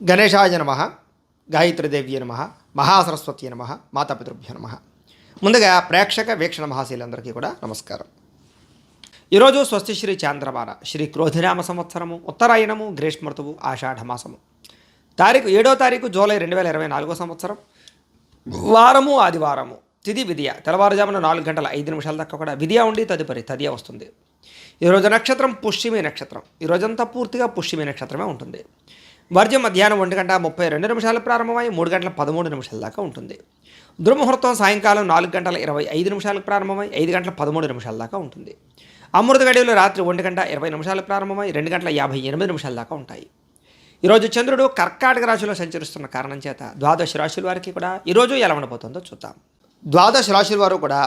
గణేశాయ నమ, గాయత్రీదేవ్య నమ, మహాసరస్వతి నమ, మాతాపితృభ్యో నమ. ముందుగా ప్రేక్షక వీక్షణ మహాశీలందరికీ కూడా నమస్కారం. ఈరోజు స్వస్తి శ్రీ చాంద్రమాన శ్రీ క్రోధినామ సంవత్సరము ఉత్తరాయణము గ్రీష్మఋతువు ఆషాఢమాసము తారీఖు 7వ తారీఖు జూలై 2024 సంవత్సరం వారము ఆదివారము. తిథి విద్య తెల్లవారుజామున 4:05 దాకా కూడా విద్య ఉండి తదుపరి తదియ వస్తుంది. ఈరోజు నక్షత్రం పుష్యమి నక్షత్రం. ఈరోజంతా పూర్తిగా పుష్యమి నక్షత్రమే ఉంటుంది. వర్జం మధ్యాహ్నం 1:32 ప్రారంభమై 3:13 దాకా ఉంటుంది. దుర్ముహూర్తం సాయంకాలం 4:25 ప్రారంభమై 5:13 దాకా ఉంటుంది. అమృత గడియలు రాత్రి 1:20 ప్రారంభమై 2:58 దాకా ఉంటాయి. ఈరోజు చంద్రుడు కర్కాటక రాశిలో సంచరిస్తున్న కారణం చేత ద్వాదశ రాశుల వారికి కూడా ఈరోజు ఎలా ఉండబోతుందో చూద్దాం. ద్వాదశ రాశుల వారు కూడా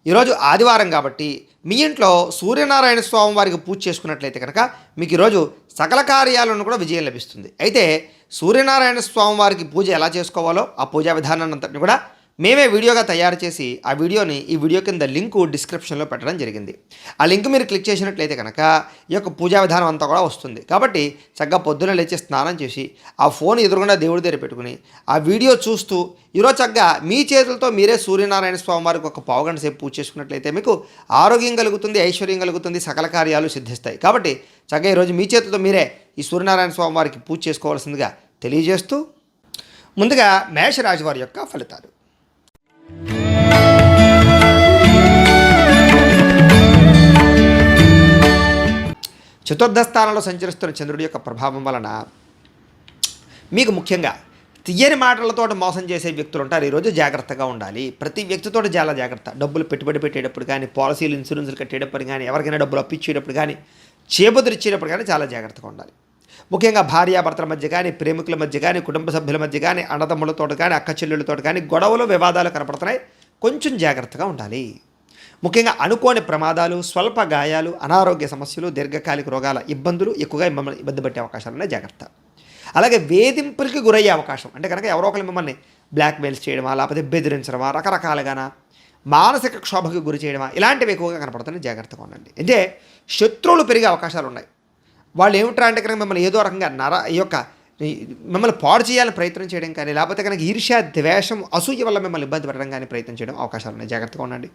ఈరోజు ఆదివారం కాబట్టి మీ ఇంట్లో సూర్యనారాయణ స్వామి వారికి పూజ చేసుకున్నట్లయితే కనుక మీకు ఈరోజు సకల కార్యాలను కూడా విజయం లభిస్తుంది. అయితే సూర్యనారాయణ స్వామి వారికి పూజ ఎలా చేసుకోవాలో ఆ పూజా విధానాన్ని అంతటిని కూడా మేమే వీడియోగా తయారు చేసి ఆ వీడియోని ఈ వీడియో కింద లింకు డిస్క్రిప్షన్లో పెట్టడం జరిగింది. ఆ లింక్ మీరు క్లిక్ చేసినట్లయితే కనుక ఈ యొక్క పూజా విధానం అంతా కూడా వస్తుంది. కాబట్టి చక్కగా పొద్దున లేచి స్నానం చేసి ఆ ఫోన్ ఎదురుగుండా దేవుడి దగ్గర పెట్టుకుని ఆ వీడియో చూస్తూ ఈరోజు చక్కగా మీ చేతులతో మీరే సూర్యనారాయణ స్వామి వారికి ఒక పావుగంట సేపు పూజ చేసుకున్నట్లయితే మీకు ఆరోగ్యం కలుగుతుంది, ఐశ్వర్యం కలుగుతుంది, సకల కార్యాలు సిద్ధిస్తాయి. కాబట్టి చక్కగా ఈరోజు మీ చేతులతో మీరే ఈ సూర్యనారాయణ స్వామి వారికి పూజ చేసుకోవాల్సిందిగా తెలియజేస్తూ ముందుగా మేషరాశి వారి యొక్క ఫలితాలు. చతుర్థ స్థానంలో సంచరిస్తున్న చంద్రుడి యొక్క ప్రభావం వలన మీకు ముఖ్యంగా తీయని మాటలతో మోసం చేసే వ్యక్తులు ఉంటారు. ఈరోజు జాగ్రత్తగా ఉండాలి. ప్రతి వ్యక్తితో చాలా జాగ్రత్త. డబ్బులు పెట్టుబడి పెట్టేటప్పుడు కానీ, పాలసీలు ఇన్సూరెన్స్లు కట్టేటప్పుడు కానీ, ఎవరికైనా డబ్బులు అప్పిచ్చేటప్పుడు కానీ, చేబుదిరిచ్చేటప్పుడు కానీ చాలా జాగ్రత్తగా ఉండాలి. ముఖ్యంగా భార్యాభర్తల మధ్య కానీ, ప్రేమికుల మధ్య కానీ, కుటుంబ సభ్యుల మధ్య కానీ, అన్నదమ్ములతో కానీ, అక్క చెల్లెళ్ళతో కానీ గొడవలు వివాదాలు కనపడుతున్నాయి. కొంచెం జాగ్రత్తగా ఉండాలి. ముఖ్యంగా అనుకోని ప్రమాదాలు, స్వల్ప గాయాలు, అనారోగ్య సమస్యలు, దీర్ఘకాలిక రోగాల ఇబ్బందులు ఎక్కువగా మిమ్మల్ని ఇబ్బంది పెట్టే అవకాశాలు ఉన్నాయి. జాగ్రత్త. అలాగే వేధింపులకి గురయ్యే అవకాశం అంటే కనుక ఎవరో ఒకరు మిమ్మల్ని బ్లాక్మెయిల్స్ చేయడమా, లేకపోతే బెదిరించడమా, రకరకాలుగానా మానసిక క్షోభకి గురి చేయడమా, ఇలాంటివి ఎక్కువగా కనపడుతున్నాయి. జాగ్రత్తగా ఉండండి. అంటే శత్రువులు పెరిగే అవకాశాలు ఉన్నాయి. వాళ్ళు ఏమిట్రా అంటే కనుక మిమ్మల్ని ఏదో రకంగా మిమ్మల్ని పాడు చేయాలని ప్రయత్నం చేయడం కానీ, లేకపోతే కనుక ఈర్ష్య, ద్వేషం, అసూయ వల్ల మిమ్మల్ని ఇబ్బంది పెట్టడం కానీ ప్రయత్నం చేయడం అవకాశాలు ఉన్నాయి. జాగ్రత్తగా ఉండండి.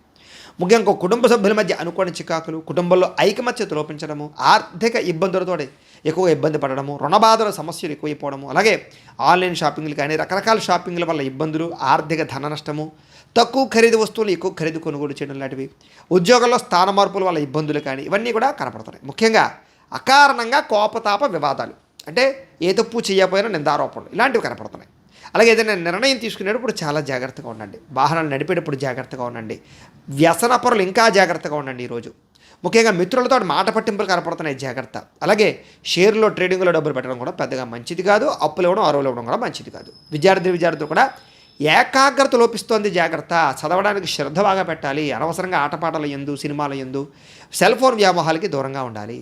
ముఖ్యంగా కుటుంబ సభ్యుల మధ్య అనుకోని చికాకులు, కుటుంబంలో ఐకమత్యత లోపించడము, ఆర్థిక ఇబ్బందులతో ఎక్కువగా ఇబ్బంది పడడము, రుణబాధల సమస్యలు ఎక్కువైపోవడము, అలాగే ఆన్లైన్ షాపింగ్లు కానీ రకరకాల షాపింగ్ల వల్ల ఇబ్బందులు, ఆర్థిక ధన నష్టము, తక్కువ ఖరీదు వస్తువులు ఎక్కువ ఖరీదు కొనుగోలు చేయడం లాంటివి, ఉద్యోగంలో స్థాన మార్పుల వల్ల ఇబ్బందులు కానీ ఇవన్నీ కూడా కనపడుతున్నాయి. ముఖ్యంగా అకారణంగా కోపతాప వివాదాలు అంటే ఏ తప్పు చేయకపోయినా నిందారోపణలు ఇలాంటివి కనపడుతున్నాయి. అలాగే ఏదైనా నిర్ణయం తీసుకునేటప్పుడు చాలా జాగ్రత్తగా ఉండండి. వాహనాలు నడిపేటప్పుడు జాగ్రత్తగా ఉండండి. వ్యసనపరులు ఇంకా జాగ్రత్తగా ఉండండి. ఈరోజు ముఖ్యంగా మిత్రులతో మాట పట్టింపులు కనపడుతున్నాయి. జాగ్రత్త. అలాగే షేర్లో ట్రేడింగ్లో డబ్బులు పెట్టడం కూడా పెద్దగా మంచిది కాదు. అప్పులు ఇవ్వడం, అరువులు ఇవ్వడం కూడా మంచిది కాదు. విద్యార్థులు కూడా ఏకాగ్రత లోపిస్తోంది. జాగ్రత్త. చదవడానికి శ్రద్ధ బాగా పెట్టాలి. అనవసరంగా ఆటపాటల యందు, సినిమాల యందు, సెల్ ఫోన్ వ్యామోహాలకి దూరంగా ఉండాలి.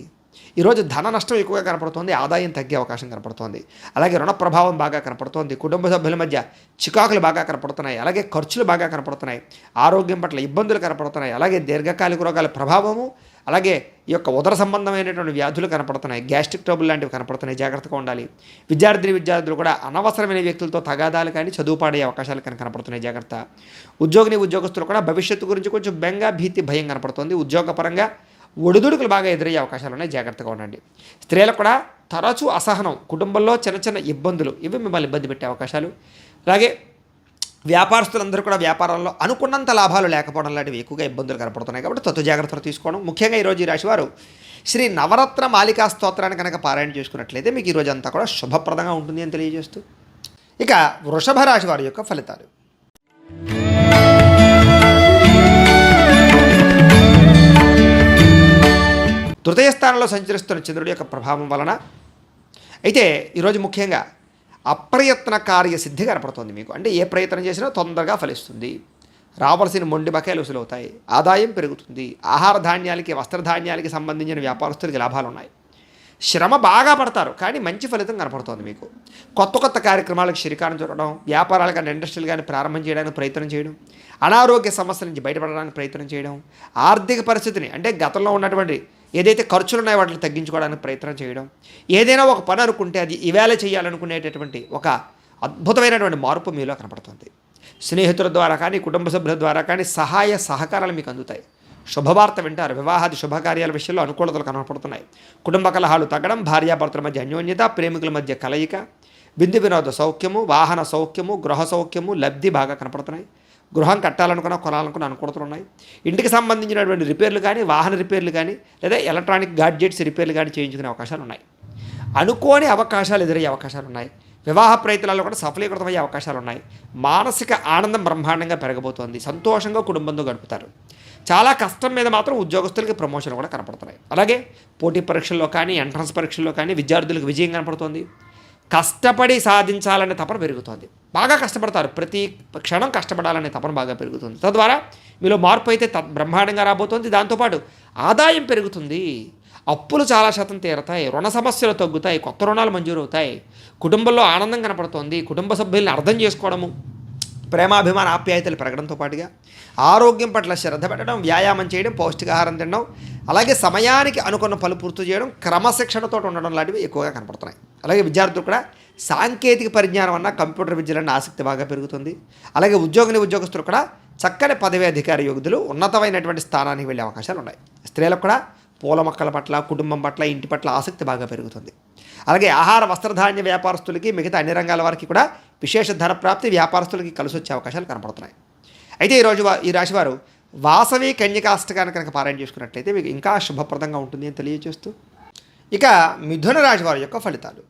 ఈరోజు ధన నష్టం ఎక్కువగా కనపడుతోంది. ఆదాయం తగ్గే అవకాశం కనపడుతోంది. అలాగే రుణ ప్రభావం బాగా కనపడుతోంది. కుటుంబ సభ్యుల మధ్య చికాకులు బాగా కనపడుతున్నాయి. అలాగే ఖర్చులు బాగా కనపడుతున్నాయి. ఆరోగ్యం పట్ల ఇబ్బందులు కనపడుతున్నాయి. అలాగే దీర్ఘకాలిక రోగాల ప్రభావము, అలాగే ఈ యొక్క ఉదర సంబంధమైనటువంటి వ్యాధులు కనపడుతున్నాయి. గ్యాస్ట్రిక్ ట్రబుల్ లాంటివి కనపడుతున్నాయి. జాగ్రత్తగా ఉండాలి. విద్యార్థులు కూడా అనవసరమైన వ్యక్తులతో తగాదాలు కానీ, చదువు పాడే అవకాశాలు కానీ కనపడుతున్నాయి. జాగ్రత్త. ఉద్యోగస్తులు కూడా భవిష్యత్తు గురించి కొంచెం బెంగ, భీతి, భయం కనపడుతుంది. ఉద్యోగపరంగా ఒడిదుడుకులు బాగా ఎదురయ్యే అవకాశాలు ఉన్నాయి. జాగ్రత్తగా ఉండండి. స్త్రీలకు కూడా తరచూ అసహనం, కుటుంబంలో చిన్న చిన్న ఇబ్బందులు ఇవి మిమ్మల్ని ఇబ్బంది పెట్టే అవకాశాలు. అలాగే వ్యాపారస్తులందరూ కూడా వ్యాపారంలో అనుకున్నంత లాభాలు లేకపోవడం లాంటివి ఎక్కువగా ఇబ్బందులు కనపడుతున్నాయి. కాబట్టి తత్వ జాగ్రత్తలు తీసుకోవడం. ముఖ్యంగా ఈరోజు ఈ రాశివారు శ్రీ నవరత్న మాలికా స్తోత్రాన్ని కనుక పారాయణ చేసుకున్నట్లయితే మీకు ఈరోజు అంతా కూడా శుభప్రదంగా ఉంటుంది అని తెలియజేస్తూ ఇక వృషభ రాశి వారి యొక్క ఫలితాలు. తృతీయ స్థానంలో సంచరిస్తున్న చంద్రుడి యొక్క ప్రభావం వలన అయితే ఈరోజు ముఖ్యంగా అప్రయత్న కార్యసిద్ధి కనపడుతుంది మీకు. అంటే ఏ ప్రయత్నం చేసినా తొందరగా ఫలిస్తుంది. రావాల్సిన మొండి బకాయిలు వసూలవుతాయి. ఆదాయం పెరుగుతుంది. ఆహార ధాన్యాలకి, వస్త్రధాన్యాలకి సంబంధించిన వ్యాపారస్తులకి లాభాలు ఉన్నాయి. శ్రమ బాగా పడతారు కానీ మంచి ఫలితం కనపడుతోంది మీకు. కొత్త కార్యక్రమాలకు శ్రీకారం చుట్టడం, వ్యాపారాలు కానీ ఇండస్ట్రీలు కానీ ప్రారంభం చేయడానికి ప్రయత్నం చేయడం, అనారోగ్య సమస్యల నుంచి బయటపడడానికి ప్రయత్నం చేయడం, ఆర్థిక పరిస్థితిని అంటే గతంలో ఉన్నటువంటి ఏదైతే ఖర్చులు ఉన్నాయో వాటిని తగ్గించుకోవడానికి ప్రయత్నం చేయడం, ఏదైనా ఒక పని అనుకుంటే అది ఇవాళ చేయాలనుకునేటటువంటి ఒక అద్భుతమైనటువంటి మార్పు మీలో కనపడుతుంది. స్నేహితుల ద్వారా కానీ, కుటుంబ సభ్యుల ద్వారా కానీ సహాయ సహకారాలు మీకు అందుతాయి. శుభవార్త వింటారు. వివాహాది శుభకార్యాల విషయంలో అనుకూలతలు కనపడుతున్నాయి. కుటుంబ కలహాలు తగ్గడం, భార్యాభర్తల మధ్య అన్యోన్యత, ప్రేమికుల మధ్య కలయిక, విందు వినోద సౌఖ్యము, వాహన సౌఖ్యము, గృహ సౌఖ్యము, లబ్ధి బాగా కనపడుతున్నాయి. గృహం కట్టాలనుకున్న, కొనాలనుకున్న అనుకూలతలు ఉన్నాయి. ఇంటికి సంబంధించినటువంటి రిపేర్లు కానీ, వాహన రిపేర్లు కానీ, లేదా ఎలక్ట్రానిక్ గాడ్జెట్స్ రిపేర్లు కానీ చేయించుకునే అవకాశాలు ఉన్నాయి. అనుకోని అవకాశాలు ఎదురయ్యే అవకాశాలు ఉన్నాయి. వివాహ ప్రయత్నాల్లో కూడా సఫలీకృతమయ్యే అవకాశాలు ఉన్నాయి. మానసిక ఆనందం బ్రహ్మాండంగా పెరగబోతోంది. సంతోషంగా కుటుంబంతో గడుపుతారు. చాలా కష్టం మీద మాత్రం ఉద్యోగస్తులకి ప్రమోషన్ కూడా కనపడుతున్నాయి. అలాగే పోటీ పరీక్షల్లో కానీ, ఎంట్రన్స్ పరీక్షల్లో కానీ విద్యార్థులకు విజయం కనపడుతోంది. కష్టపడి సాధించాలనే తపన పెరుగుతోంది. బాగా కష్టపడతారు. ప్రతి క్షణం కష్టపడాలనే తపన బాగా పెరుగుతుంది. తద్వారా మీలో మార్పు అయితే బ్రహ్మాండంగా రాబోతోంది. దాంతోపాటు ఆదాయం పెరుగుతుంది. అప్పులు చాలా శాతం తీరతాయి. రుణ సమస్యలు తగ్గుతాయి. కొత్త రుణాలు మంజూరవుతాయి. కుటుంబంలో ఆనందం కనపడుతోంది. కుటుంబ సభ్యుల్ని అర్థం చేసుకోవడము, ప్రేమాభిమాన ఆప్యాయతలు పెరగడంతో పాటుగా ఆరోగ్యం పట్ల శ్రద్ధ పెట్టడం, వ్యాయామం చేయడం, పౌష్టికాహారం తినడం, అలాగే సమయానికి అనుకున్న పనులు పూర్తి చేయడం, క్రమశిక్షణతో ఉండడం లాంటివి ఎక్కువగా కనపడుతున్నాయి. అలాగే విద్యార్థులు కూడా సాంకేతిక పరిజ్ఞానం అన్న కంప్యూటర్ విద్యలన్న ఆసక్తి బాగా పెరుగుతుంది. అలాగే ఉద్యోగస్తులు కూడా చక్కని పదవి అధికార యోగ్యులు ఉన్నతమైనటువంటి స్థానానికి వెళ్ళే అవకాశాలు ఉన్నాయి. స్త్రీలకు కూడా పూల మొక్కల పట్ల, కుటుంబం పట్ల, ఇంటి పట్ల ఆసక్తి బాగా పెరుగుతుంది. అలాగే ఆహార వస్త్రధాన్య వ్యాపారస్తులకి, మిగతా అన్ని రంగాల వారికి కూడా విశేష ధన ప్రాప్తి, వ్యాపారస్తులకి కలిసి వచ్చే అవకాశాలు కనపడుతున్నాయి. అయితే ఈ రాశివారు వాసవి కన్యకాష్టకాన్ని కనుక పారాయణ చేసుకున్నట్లయితే మీకు ఇంకా శుభప్రదంగా ఉంటుంది అని తెలియజేస్తూ, ఇక మిథున రాశి వారి యొక్క ఫలితాలు.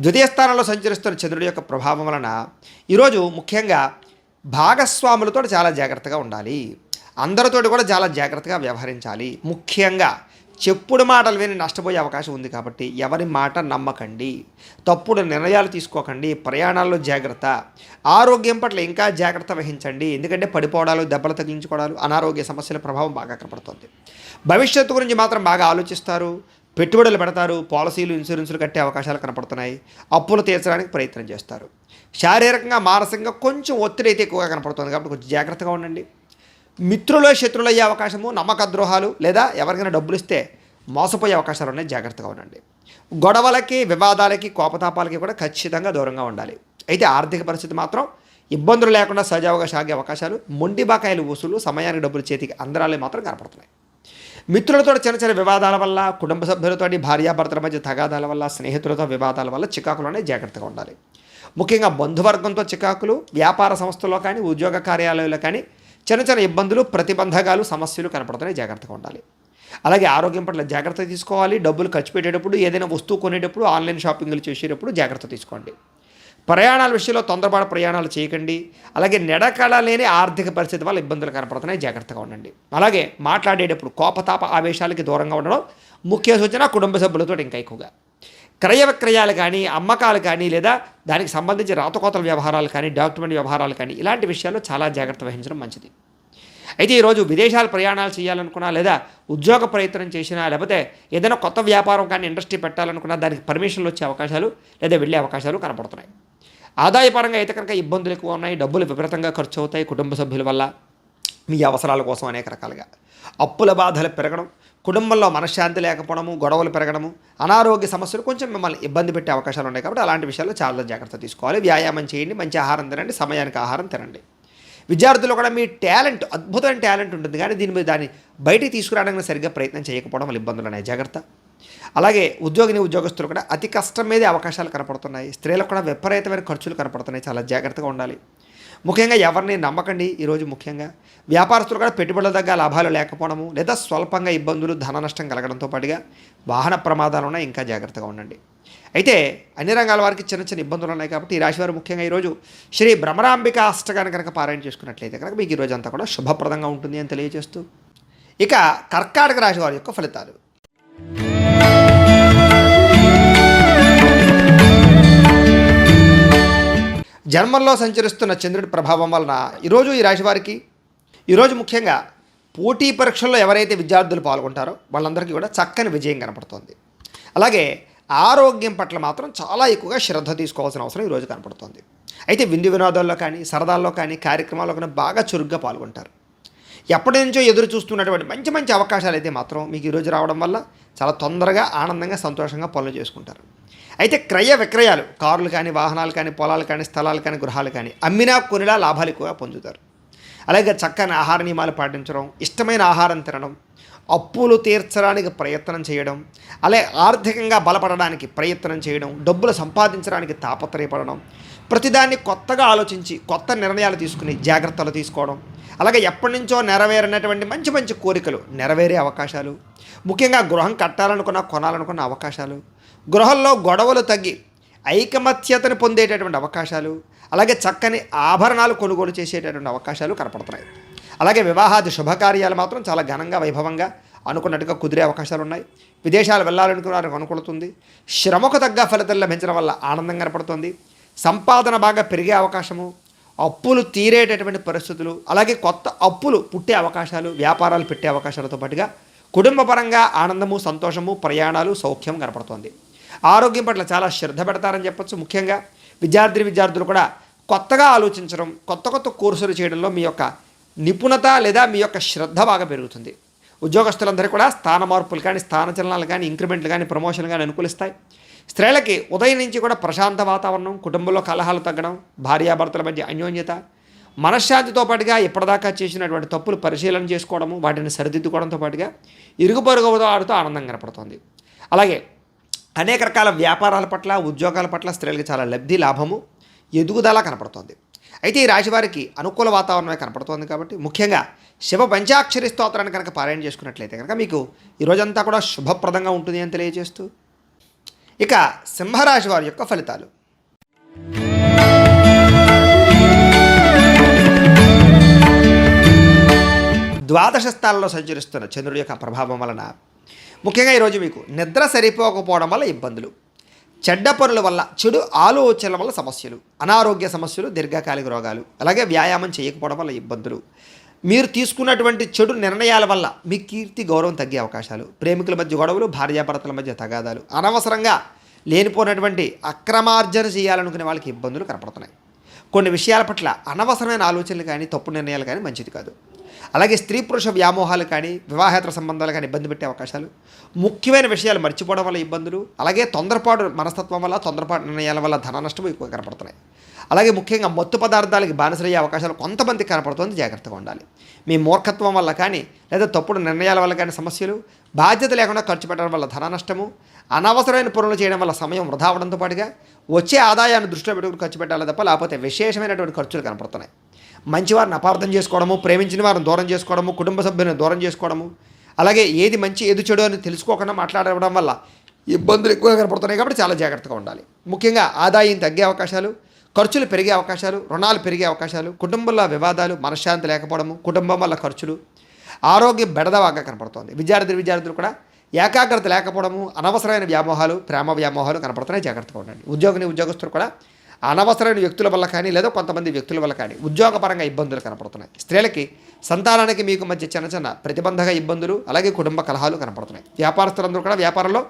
ద్వితీయ స్థానంలో సంచరిస్తున్న చంద్రుడి యొక్క ప్రభావం వలన ఈరోజు ముఖ్యంగా భాగస్వాములతో చాలా జాగ్రత్తగా ఉండాలి. అందరితోటి కూడా చాలా జాగ్రత్తగా వ్యవహరించాలి. ముఖ్యంగా చెప్పుడు మాటలు విని నష్టపోయే అవకాశం ఉంది కాబట్టి ఎవరి మాట నమ్మకండి. తప్పుడు నిర్ణయాలు తీసుకోకండి. ప్రయాణాల్లో జాగ్రత్త. ఆరోగ్యం పట్ల ఇంకా జాగ్రత్త వహించండి. ఎందుకంటే పడిపోవడాలు, దెబ్బలు తగిలించుకోవడాలు, అనారోగ్య సమస్యల ప్రభావం బాగా కనపడుతుంది. భవిష్యత్తు గురించి మాత్రం బాగా ఆలోచిస్తారు. పెట్టుబడులు పెడతారు. పాలసీలు, ఇన్సూరెన్సులు కట్టే అవకాశాలు కనపడుతున్నాయి. అప్పులు తీర్చడానికి ప్రయత్నం చేస్తారు. శారీరకంగా, మానసికంగా కొంచెం ఒత్తిడి అయితే ఎక్కువగా కనపడుతుంది కాబట్టి కొంచెం జాగ్రత్తగా ఉండండి. మిత్రులు శత్రులు అయ్యే అవకాశము, నమ్మక ద్రోహాలు, లేదా ఎవరికైనా డబ్బులు ఇస్తే మోసపోయే అవకాశాలు ఉన్నాయి. జాగ్రత్తగా ఉండండి. గొడవలకి, వివాదాలకి, కోపతాపాలకి కూడా ఖచ్చితంగా దూరంగా ఉండాలి. అయితే ఆర్థిక పరిస్థితి మాత్రం ఇబ్బందులు లేకుండా సజావుగా సాగే అవకాశాలు, మొండి బకాయిలు వసూలు, సమయానికి డబ్బులు చేతికి అందరాలే మాత్రం కనపడుతున్నాయి. మిత్రులతో చిన్న చిన్న వివాదాల వల్ల, కుటుంబ సభ్యులతోటి భార్యాభర్తల మధ్య తగాదాల వల్ల, స్నేహితులతో వివాదాల వల్ల చికాకులోనే జాగ్రత్తగా ఉండాలి. ముఖ్యంగా బంధువర్గంతో చికాకులు, వ్యాపార సంస్థల్లో కానీ, ఉద్యోగ కార్యాలయాల్లో కానీ చిన్న చిన్న ఇబ్బందులు, ప్రతిబంధకాలు, సమస్యలు కనపడుతున్నాయి. జాగ్రత్తగా ఉండాలి. అలాగే ఆరోగ్యం పట్ల జాగ్రత్త తీసుకోవాలి. డబ్బులు ఖర్చు పెట్టేటప్పుడు, ఏదైనా వస్తువు కొనేటప్పుడు, ఆన్లైన్ షాపింగ్లు చేసేటప్పుడు జాగ్రత్త తీసుకోండి. ప్రయాణాల విషయంలో తొందరపాటు ప్రయాణాలు చేయకండి. అలాగే నిడకడ లేని ఆర్థిక పరిస్థితి వల్ల ఇబ్బందులు కనపడుతున్నాయి. జాగ్రత్తగా ఉండండి. అలాగే మాట్లాడేటప్పుడు కోపతాప ఆవేశాలకి దూరంగా ఉండడం ముఖ్య సూచన. కుటుంబ సభ్యులతో ఇంకా ఎక్కువగా క్రయ విక్రయాలు కానీ, అమ్మకాలు కానీ, లేదా దానికి సంబంధించి రాతకోతల వ్యవహారాలు కానీ, డాక్యుమెంట్ వ్యవహారాలు కానీ, ఇలాంటి విషయాల్లో చాలా జాగ్రత్త వహించడం మంచిది. అయితే ఈరోజు విదేశాలు ప్రయాణాలు చేయాలనుకున్నా, లేదా ఉద్యోగ ప్రయత్నం చేసినా, లేకపోతే ఏదైనా కొత్త వ్యాపారం కానీ, ఇండస్ట్రీ పెట్టాలనుకున్నా దానికి పర్మిషన్లు వచ్చే అవకాశాలు, లేదా వెళ్ళే అవకాశాలు కనపడుతున్నాయి. ఆదాయపరంగా అయితే కనుక ఇబ్బందులు ఎక్కువ ఉన్నాయి. డబ్బులు విపరీతంగా ఖర్చు అవుతాయి కుటుంబ సభ్యుల వల్ల, మీ అవసరాల కోసం అనేక రకాలుగా. అప్పుల బాధలు పెరగడం, కుటుంబంలో మనశ్శాంతి లేకపోవడము, గొడవలు పెరగడము, అనారోగ్య సమస్యలు కొంచెం మిమ్మల్ని ఇబ్బంది పెట్టే అవకాశాలు ఉన్నాయి. కాబట్టి అలాంటి విషయాల్లో చాలా జాగ్రత్త తీసుకోవాలి. వ్యాయామం చేయండి, మంచి ఆహారం తినండి, సమయానికి ఆహారం తినండి. విద్యార్థులు కూడా మీ టాలెంట్, అద్భుతమైన టాలెంట్ ఉంటుంది కానీ దాన్ని బయటికి తీసుకురావడానికి సరిగ్గా ప్రయత్నం చేయకపోవడం వల్ల ఇబ్బందులు ఉన్నాయి. జాగ్రత్త. అలాగే ఉద్యోగస్తులు కూడా అతి కష్టం మీదే అవకాశాలు కనపడుతున్నాయి. స్త్రీలకు కూడా విపరీతమైన ఖర్చులు కనపడుతున్నాయి. చాలా జాగ్రత్తగా ఉండాలి. ముఖ్యంగా ఎవరిని నమ్మకండి. ఈరోజు ముఖ్యంగా వ్యాపారస్తులు కూడా పెట్టుబడుల దగ్గర లాభాలు లేకపోవడము, లేదా స్వల్పంగా ఇబ్బందులు, ధన నష్టం కలగడంతో పాటుగా వాహన ప్రమాదాలు ఉన్నాయి. ఇంకా జాగ్రత్తగా ఉండండి. అయితే అన్ని రంగాల వారికి చిన్న చిన్న ఇబ్బందులు ఉన్నాయి కాబట్టి ఈ రాశివారు ముఖ్యంగా ఈరోజు శ్రీ భ్రమరాంబిక అష్టకాన్ని కనుక పారాయణ చేసుకున్నట్లయితే కనుక మీకు ఈరోజు అంతా కూడా శుభప్రదంగా ఉంటుంది అని తెలియజేస్తూ, ఇక కర్కాటక రాశి వారి యొక్క ఫలితాలు. జన్మంలో సంచరిస్తున్న చంద్రుడి ప్రభావం వలన ఈరోజు ఈ రాశి వారికి ఈరోజు ముఖ్యంగా పోటీ పరీక్షల్లో ఎవరైతే విద్యార్థులు పాల్గొంటారో వాళ్ళందరికీ కూడా చక్కని విజయం కనపడుతుంది. అలాగే ఆరోగ్యం పట్ల మాత్రం చాలా ఎక్కువగా శ్రద్ధ తీసుకోవాల్సిన అవసరం ఈరోజు కనపడుతుంది. అయితే విందు వినోదాల్లో కానీ, సరదాల్లో కానీ, కార్యక్రమాల్లో కానీ బాగా చురుగ్గా పాల్గొంటారు. ఎప్పటి నుంచో ఎదురు చూస్తున్నటువంటి మంచి మంచి అవకాశాలు అయితే మాత్రం మీకు ఈరోజు రావడం వల్ల చాలా తొందరగా, ఆనందంగా, సంతోషంగా పనులు చేసుకుంటారు. అయితే క్రయ విక్రయాలు, కార్లు కానీ, వాహనాలు కానీ, పొలాలు కానీ, స్థలాలు కానీ, గృహాలు కానీ అమ్మినా కొనిలా లాభాలు ఎక్కువగా పొందుతారు. అలాగే చక్కని ఆహార నియమాలు పాటించడం, ఇష్టమైన ఆహారం తినడం, అప్పులు తీర్చడానికి ప్రయత్నం చేయడం, అలాగే ఆర్థికంగా బలపడడానికి ప్రయత్నం చేయడం, డబ్బులు సంపాదించడానికి తాపత్రయపడడం, ప్రతిదాన్ని కొత్తగా ఆలోచించి కొత్త నిర్ణయాలు తీసుకుని జాగ్రత్తలు తీసుకోవడం, అలాగే ఎప్పటి నుంచో నెరవేరినటువంటి మంచి మంచి కోరికలు నెరవేరే అవకాశాలు, ముఖ్యంగా గృహం కట్టాలనుకున్న, కొనాలనుకున్న అవకాశాలు, గృహంలో గొడవలు తగ్గి ఐకమత్యతను పొందేటటువంటి అవకాశాలు, అలాగే చక్కని ఆభరణాలు కొనుగోలు చేసేటటువంటి అవకాశాలు కనపడుతున్నాయి. అలాగే వివాహాది శుభకార్యాలు మాత్రం చాలా ఘనంగా, వైభవంగా అనుకున్నట్టుగా కుదిరే అవకాశాలు ఉన్నాయి. విదేశాలు వెళ్ళాలనుకున్న వారికి అనుకూలుతుంది. శ్రమకు తగ్గ ఫలితాలు లభించడం వల్ల ఆనందం కనపడుతుంది. సంపాదన బాగా పెరిగే అవకాశము, అప్పులు తీరేటటువంటి పరిస్థితులు, అలాగే కొత్త అప్పులు పుట్టే అవకాశాలు, వ్యాపారాలు పెట్టే అవకాశాలతో పాటుగా కుటుంబపరంగా ఆనందము, సంతోషము, ప్రయాణాలు, సౌఖ్యం కనపడుతోంది. ఆరోగ్యం పట్ల చాలా శ్రద్ధ పెడతారని చెప్పొచ్చు. ముఖ్యంగా విద్యార్థులు కూడా కొత్తగా ఆలోచించడం, కొత్త కొత్త కోర్సులు చేయడంలో మీ యొక్క నిపుణత లేదా మీ యొక్క శ్రద్ధ బాగా పెరుగుతుంది. ఉద్యోగస్తులందరూ కూడా స్థాన మార్పులు కానీ, స్థానచలనాలు కానీ, ఇంక్రిమెంట్లు కానీ, ప్రమోషన్లు కానీ అనుకూలిస్తాయి. స్త్రీలకి ఉదయం నుంచి కూడా ప్రశాంత వాతావరణం, కుటుంబంలో కలహాలు తగ్గడం, భార్యాభర్తల మధ్య అన్యోన్యత, మనశ్శాంతితో పాటుగా ఇప్పటిదాకా చేసినటువంటి తప్పులు పరిశీలన చేసుకోవడము, వాటిని సరిదిద్దుకోవడంతో పాటుగా ఇరుగు పొరుగు ఆడుతూ ఆనందం కనపడుతుంది. అలాగే అనేక రకాల వ్యాపారాల పట్ల, ఉద్యోగాల పట్ల స్త్రీలకు చాలా లబ్ధి, లాభము, ఎదుగుదల కనపడుతుంది. అయితే ఈ రాశి వారికి అనుకూల వాతావరణమే కనపడుతోంది కాబట్టి ముఖ్యంగా శివ పంచాక్షరి స్తోత్రాన్ని కనుక పారాయణ చేసుకున్నట్లయితే కనుక మీకు ఈ రోజంతా కూడా శుభప్రదంగా ఉంటుంది అని తెలియజేస్తూ, ఇక సింహరాశి వారి యొక్క ఫలితాలు. ద్వాదశ స్థానంలో సంచరిస్తున్న చంద్రుడి యొక్క ప్రభావం వలన ముఖ్యంగా ఈరోజు మీకు నిద్ర సరిపోకపోవడం వల్ల ఇబ్బందులు, చెడ్డ పనుల వల్ల, చెడు ఆలోచనల వల్ల సమస్యలు, అనారోగ్య సమస్యలు, దీర్ఘకాలిక రోగాలు, అలాగే వ్యాయామం చేయకపోవడం వల్ల ఇబ్బందులు, మీరు తీసుకున్నటువంటి చెడు నిర్ణయాల వల్ల మీ కీర్తి, గౌరవం తగ్గే అవకాశాలు, ప్రేమికుల మధ్య గొడవలు, భార్యాభర్తల మధ్య తగాదాలు, అనవసరంగా లేనిపోయినటువంటి అక్రమార్జన చేయాలనుకునే వాళ్ళకి ఇబ్బందులు కనపడుతున్నాయి. కొన్ని విషయాల పట్ల అనవసరమైన ఆలోచనలు కానీ, తప్పు నిర్ణయాలు కానీ మంచిది కాదు. అలాగే స్త్రీ పురుష వ్యామోహాలు కానీ, వివాహేతర సంబంధాలు కానీ ఇబ్బంది పెట్టే అవకాశాలు, ముఖ్యమైన విషయాలు మర్చిపోవడం వల్ల ఇబ్బందులు, అలాగే తొందరపాటు మనస్తత్వం వల్ల, తొందరపాటు నిర్ణయాల వల్ల ధన నష్టం ఎక్కువ కనపడుతున్నాయి. అలాగే ముఖ్యంగా మత్తు పదార్థాలకి బానిసలయ్యే అవకాశాలు కొంతమందికి కనపడుతుంది, జాగ్రత్తగా ఉండాలి. మీ మూర్ఖత్వం వల్ల కానీ, లేదా తప్పుడు నిర్ణయాల వల్ల కానీ సమస్యలు, బాధ్యత లేకుండా ఖర్చు పెట్టడం వల్ల ధన నష్టము, అనవసరమైన పనులు చేయడం వల్ల సమయం వృధా అవడంతో పాటుగా వచ్చే ఆదాయాన్ని దృష్టిలో పెట్టుకుని ఖర్చు పెట్టాలి తప్ప లేకపోతే విశేషమైనటువంటి ఖర్చులు కనపడుతున్నాయి. మంచివారిని అపార్థం చేసుకోవడము, ప్రేమించిన వారిని దూరం చేసుకోవడము, కుటుంబ సభ్యులను దూరం చేసుకోవడము, అలాగే ఏది మంచి ఏది చెడు అని తెలుసుకోకుండా మాట్లాడడం వల్ల ఇబ్బందులు ఎక్కువగా కనపడుతున్నాయి. కాబట్టి చాలా జాగ్రత్తగా ఉండాలి. ముఖ్యంగా ఆదాయం తగ్గే అవకాశాలు, ఖర్చులు పెరిగే అవకాశాలు, రుణాలు పెరిగే అవకాశాలు, కుటుంబంలో వివాదాలు, మనశ్శాంతి లేకపోవడము, కుటుంబం వల్ల ఖర్చులు, ఆరోగ్యం బెడదవాగా కనపడుతోంది. విద్యార్థులు కూడా ఏకాగ్రత లేకపోవడము, అనవసరమైన వ్యామోహాలు, ప్రేమ వ్యామోహాలు కనపడుతున్నాయి, జాగ్రత్తగా ఉండండి. ఉద్యోగస్తులు కూడా అనవసరమైన వ్యక్తుల వల్ల కానీ, లేదా కొంతమంది వ్యక్తుల వల్ల కానీ ఉద్యోగపరంగా ఇబ్బందులు కనపడుతున్నాయి. స్త్రీలకి సంతానానికి మీకు మధ్య చిన్న ప్రతిబంధక ఇబ్బందులు, అలాగే కుటుంబ కలహాలు కనపడుతున్నాయి. వ్యాపారస్తులందరూ కూడా వ్యాపారంలో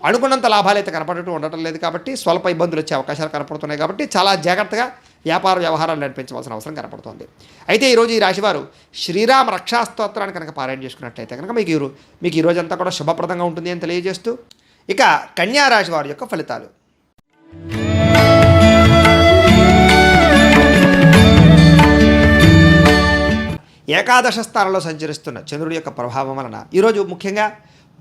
అనుకున్నంత లాభాలు అయితే కనపడటం ఉండటం లేదు కాబట్టి స్వల్ప ఇబ్బందులు వచ్చే అవకాశాలు కనపడుతున్నాయి. కాబట్టి చాలా జాగ్రత్తగా వ్యాపార వ్యవహారాలు నడిపించవలసిన అవసరం కనపడుతుంది. అయితే ఈరోజు ఈ రాశివారు శ్రీరామ రక్షా స్తోత్రాన్ని కనుక పారాయణ చేసుకున్నట్లయితే కనుక మీకు ఈ రోజంతా కూడా శుభప్రదంగా ఉంటుంది అని తెలియజేస్తూ, ఇక కన్యా రాశి వారి యొక్క ఫలితాలు. ఏకాదశ స్థానంలో సంచరిస్తున్న చంద్రుడి యొక్క ప్రభావం వలన ఈరోజు ముఖ్యంగా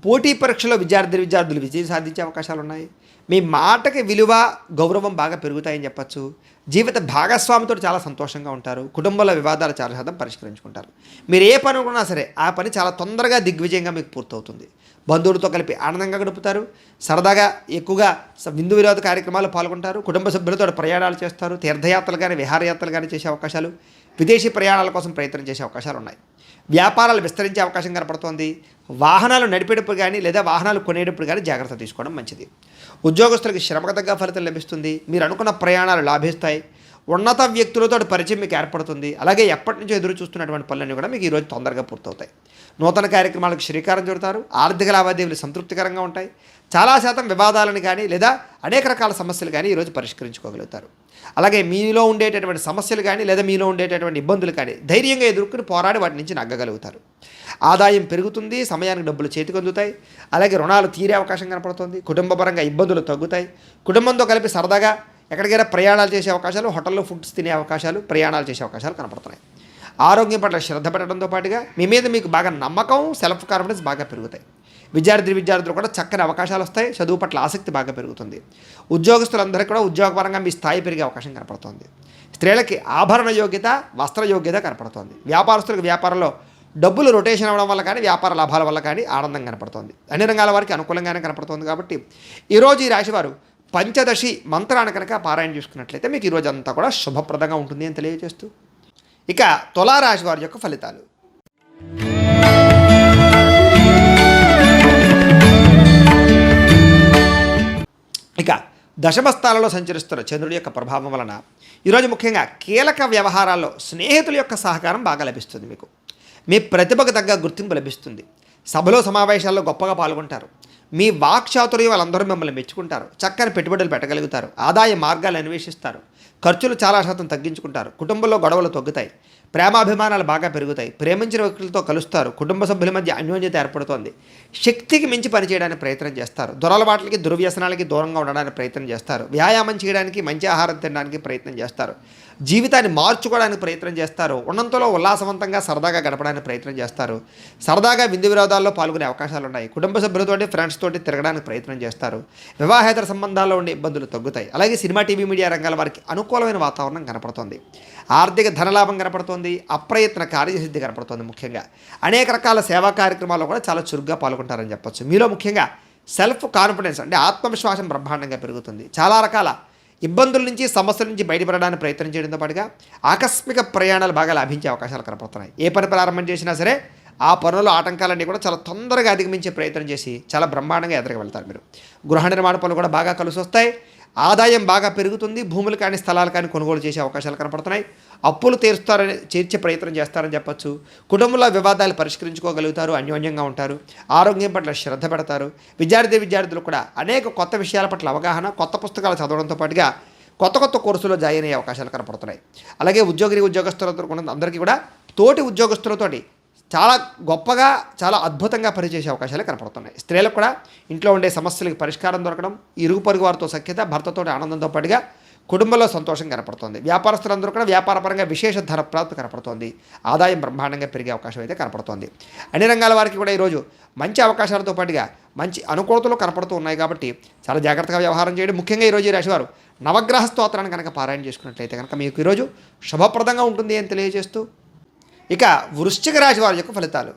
పోటీ పరీక్షలో విద్యార్థులు విజయం సాధించే అవకాశాలు ఉన్నాయి. మీ మాటకి విలువ, గౌరవం బాగా పెరుగుతాయని చెప్పచ్చు. జీవిత భాగస్వామితో చాలా సంతోషంగా ఉంటారు. కుటుంబంలో వివాదాలు చాలా శాతం పరిష్కరించుకుంటారు. మీరు ఏ పని అనుకున్నా సరే ఆ పని చాలా తొందరగా దిగ్విజయంగా మీకు పూర్తవుతుంది. బంధువులతో కలిపి ఆనందంగా గడుపుతారు. సరదాగా ఎక్కువగా విందు వినోద కార్యక్రమాలు పాల్గొంటారు. కుటుంబ సభ్యులతో ప్రయాణాలు చేస్తారు. తీర్థయాత్రలు కానీ, విహారయాత్రలు కానీ చేసే అవకాశాలు, విదేశీ ప్రయాణాల కోసం ప్రయత్నం చేసే అవకాశాలు ఉన్నాయి. వ్యాపారాలు విస్తరించే అవకాశం కనపడుతోంది. వాహనాలు నడిపేటప్పుడు కానీ, లేదా వాహనాలు కొనేటప్పుడు కానీ జాగ్రత్త తీసుకోవడం మంచిది. ఉద్యోగస్తులకి శ్రమకు తగ్గ ఫలితం లభిస్తుంది. మీరు అనుకున్న ప్రయాణాలు లాభిస్తాయి. ఉన్నత వ్యక్తులతో పరిచయం మీకు ఏర్పడుతుంది. అలాగే ఎప్పటి నుంచో ఎదురు చూస్తున్నటువంటి పనులన్నీ కూడా మీకు ఈరోజు తొందరగా పూర్తవుతాయి. నూతన కార్యక్రమాలకు శ్రీకారం చుడతారు. ఆర్థిక లావాదేవీలు సంతృప్తికరంగా ఉంటాయి. చాలా శాతం వివాదాలను కానీ లేదా అనేక రకాల సమస్యలు కానీ ఈరోజు పరిష్కరించుకోగలుగుతారు. అలాగే మీలో ఉండేటటువంటి సమస్యలు కానీ లేదా మీలో ఉండేటటువంటి ఇబ్బందులు కానీ ధైర్యంగా ఎదుర్కొని పోరాడి వాటి నుంచి నగ్గగలుగుతారు. ఆదాయం పెరుగుతుంది. సమయానికి డబ్బులు చేతికి అందుతాయి. అలాగే రుణాలు తీరే అవకాశం కనపడుతుంది. కుటుంబపరంగా ఇబ్బందులు తగ్గుతాయి. కుటుంబంతో కలిపి సరదాగా ఎక్కడికైనా ప్రయాణాలు చేసే అవకాశాలు, హోటల్లో ఫుడ్స్ తినే అవకాశాలు, ప్రయాణాలు చేసే అవకాశాలు కనపడుతున్నాయి. ఆరోగ్యం పట్ల శ్రద్ధ పెట్టడంతో పాటుగా మీ మీద మీకు బాగా నమ్మకం, సెల్ఫ్ కాన్ఫిడెన్స్ బాగా పెరుగుతాయి. విద్యార్థులు కూడా చక్కని అవకాశాలు వస్తాయి. చదువు పట్ల ఆసక్తి బాగా పెరుగుతుంది. ఉద్యోగస్తులందరికీ కూడా ఉద్యోగపరంగా మీ స్థాయి పెరిగే అవకాశం కనపడుతుంది. స్త్రీలకి ఆభరణ యోగ్యత, వస్త్ర యోగ్యత కనపడుతుంది. వ్యాపారస్తులకు వ్యాపారంలో డబ్బులు రొటేషన్ అవ్వడం వల్ల కానీ, వ్యాపార లాభాల వల్ల కానీ ఆనందం కనపడుతుంది. అన్ని రంగాల వారికి అనుకూలంగానే కనపడుతుంది. కాబట్టి ఈరోజు ఈ రాశివారు పంచదశి మంత్రాన్ని కనుక పారాయణ చేసుకున్నట్లయితే మీకు ఈరోజు అంతా కూడా శుభప్రదంగా ఉంటుంది అని తెలియజేస్తూ, ఇక తులారాశి వారి యొక్క ఫలితాలు. ఇక దశమ స్థానంలో సంచరిస్తున్న చంద్రుడి యొక్క ప్రభావం వలన ఈరోజు ముఖ్యంగా కీలక వ్యవహారాల్లో స్నేహితుల యొక్క సహకారం బాగా లభిస్తుంది. మీకు మీ ప్రతిభకు తగ్గ గుర్తింపు లభిస్తుంది. సభలో సమావేశాల్లో గొప్పగా పాల్గొంటారు. మీ వాక్చాతుర్యం వాళ్ళందరూ మిమ్మల్ని మెచ్చుకుంటారు. చక్కని పెట్టుబడులు పెట్టగలుగుతారు. ఆదాయ మార్గాలు అన్వేషిస్తారు. ఖర్చులు చాలా శాతం తగ్గించుకుంటారు. కుటుంబంలో గొడవలు తగ్గుతాయి. ప్రేమాభిమానాలు బాగా పెరుగుతాయి. ప్రేమించిన వ్యక్తులతో కలుస్తారు. కుటుంబ సభ్యుల మధ్య అన్యోన్యత ఏర్పడుతోంది. శక్తికి మించి పనిచేయడానికి ప్రయత్నం చేస్తారు. దురలవాట్లకి, దుర్వ్యసనాలకి దూరంగా ఉండడానికి ప్రయత్నం చేస్తారు. వ్యాయామం చేయడానికి, మంచి ఆహారం తినడానికి ప్రయత్నం చేస్తారు. జీవితాన్ని మార్చుకోవడానికి ప్రయత్నం చేస్తారు. ఉన్నంతలో ఉల్లాసవంతంగా సరదాగా గడపడానికి ప్రయత్నం చేస్తారు. సరదాగా విందు విరోధాల్లో పాల్గొనే అవకాశాలు ఉన్నాయి. కుటుంబ సభ్యులతోటి, ఫ్రెండ్స్ తోటి తిరగడానికి ప్రయత్నం చేస్తారు. వివాహేతర సంబంధాల్లో ఉండే ఇబ్బందులు తగ్గుతాయి. అలాగే సినిమా, టీవీ, మీడియా రంగాల వారికి అనుకూలమైన వాతావరణం కనపడుతుంది. ఆర్థిక ధనలాభం కనపడుతుంది. అప్రయత్న కార్యసిద్ధి కనపడుతుంది. ముఖ్యంగా అనేక రకాల సేవా కార్యక్రమాల్లో కూడా చాలా చురుగ్గా పాల్గొంటారని చెప్పొచ్చు. మీలో ముఖ్యంగా సెల్ఫ్ కాన్ఫిడెన్స్ అంటే ఆత్మవిశ్వాసం బ్రహ్మాండంగా పెరుగుతుంది. చాలా రకాల ఇబ్బందుల నుంచి, సమస్యల నుంచి బయటపడడానికి ప్రయత్నం చేయడంతో పాటుగా ఆకస్మిక ప్రయాణాలు బాగా లాభించే అవకాశాలు కనపడుతున్నాయి. ఏ పని ప్రారంభం చేసినా సరే ఆ పనుల ఆటంకాలన్నీ కూడా చాలా తొందరగా అధిగమించే ప్రయత్నం చేసి చాలా బ్రహ్మాండంగా ఎదురుగా వెళ్తారు. మీరు గృహ నిర్మాణ పనులు కూడా బాగా కలిసి వస్తాయి. ఆదాయం బాగా పెరుగుతుంది. భూములు కానీ, స్థలాలు కానీ కొనుగోలు చేసే అవకాశాలు కనపడుతున్నాయి. అప్పులు తీర్చే ప్రయత్నం చేస్తారని చెప్పొచ్చు. కుటుంబంలో వివాదాలు పరిష్కరించుకోగలుగుతారు. అన్యోన్యంగా ఉంటారు. ఆరోగ్యం పట్ల శ్రద్ధ పెడతారు. విద్యార్థులు కూడా అనేక కొత్త విషయాల పట్ల అవగాహన, కొత్త పుస్తకాలు చదవడంతో పాటుగా కొత్త కోర్సులో జాయిన్ అయ్యే అవకాశాలు కనపడుతున్నాయి. అలాగే ఉద్యోగస్తులతో అందరికీ కూడా తోటి ఉద్యోగస్తులతోటి చాలా గొప్పగా, చాలా అద్భుతంగా పనిచేసే అవకాశాలు కనపడుతున్నాయి. స్త్రీలకు కూడా ఇంట్లో ఉండే సమస్యలకు పరిష్కారం దొరకడం, ఇరుగు పొరుగు వారితో సఖ్యత, భర్తతో ఆనందంతో పాటుగా కుటుంబంలో సంతోషం కనపడుతుంది. వ్యాపారస్తులందరూ కూడా వ్యాపారపరంగా విశేష ధన ప్రాప్తి కనపడుతోంది. ఆదాయం బ్రహ్మాండంగా పెరిగే అవకాశం అయితే కనపడుతోంది. అన్ని రంగాల వారికి కూడా ఈరోజు మంచి అవకాశాలతో పాటుగా మంచి అనుకూలతలు కనపడుతూ ఉన్నాయి. కాబట్టి చాలా జాగ్రత్తగా వ్యవహారం చేయడం. ముఖ్యంగా ఈరోజు ఈ రాశివారు నవగ్రహ స్తోత్రాన్ని కనుక పారాయణ చేసుకున్నట్లయితే కనుక మీకు ఈరోజు శుభప్రదంగా ఉంటుంది అని తెలియజేస్తూ, ఇక వృశ్చిక రాశి వారి యొక్క ఫలితాలు.